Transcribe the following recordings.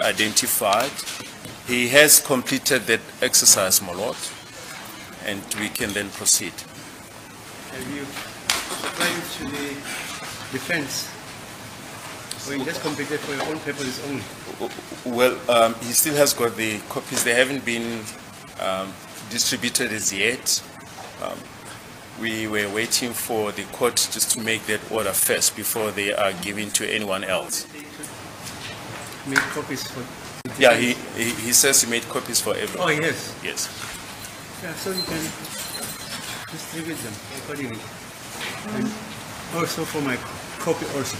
identified. He has completed that exercise, my lord, and we can then proceed. Have you applied to the defense? Or you just completed for your own purposes only? Well, he still has got the copies. They haven't been distributed as yet. We were waiting for the court just to make that order first before they are given to anyone else. Make copies for... Yeah, he says he made copies for everyone. Oh, yes. Yes. Yeah, so you can distribute them accordingly. And also for my copy also.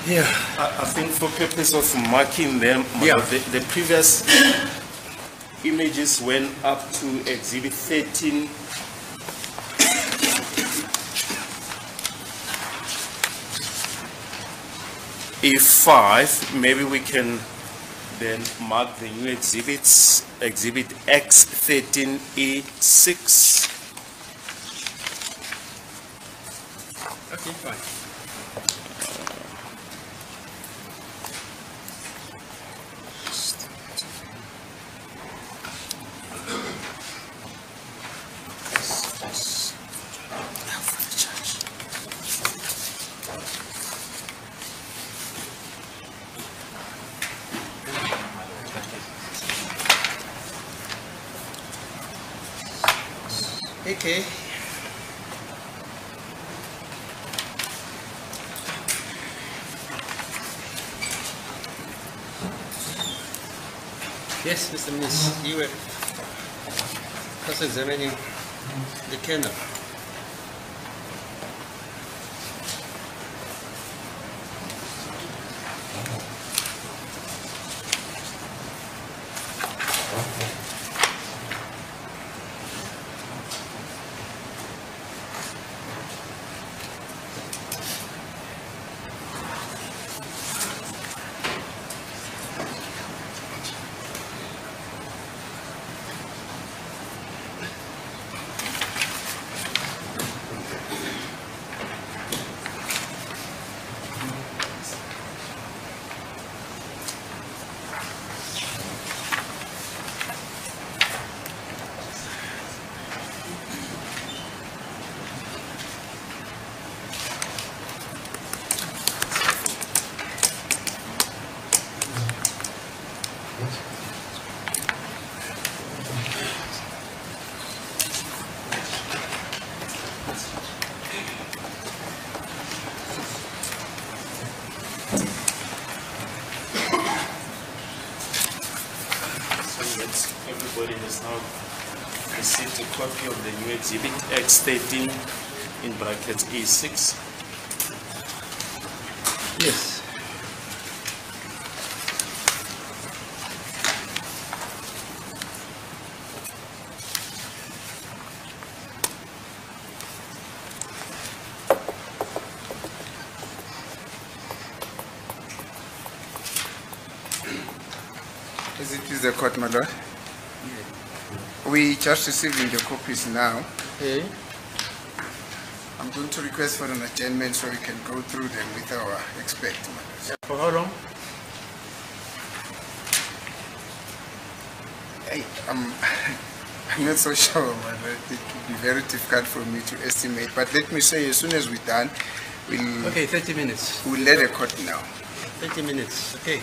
Yeah. I think for purpose of marking them, yeah. the previous images went up to exhibit 13. E5, maybe we can then mark the new exhibits, exhibit X13E6. Okay, fine. Okay. Yes, Mr. Mnisi, you were cross-examining the kernel. Everybody has now received a copy of the new exhibit X13 in brackets E6. Yes. As it is the court, my lord. We just receiving the copies now. Okay. I'm going to request for an adjournment so we can go through them with our expert. For how long? I'm not so sure, my lord. It would be very difficult for me to estimate. But let me say, as soon as we're done, we'll... Okay, 30 minutes. We'll let the court know. 30 minutes, okay.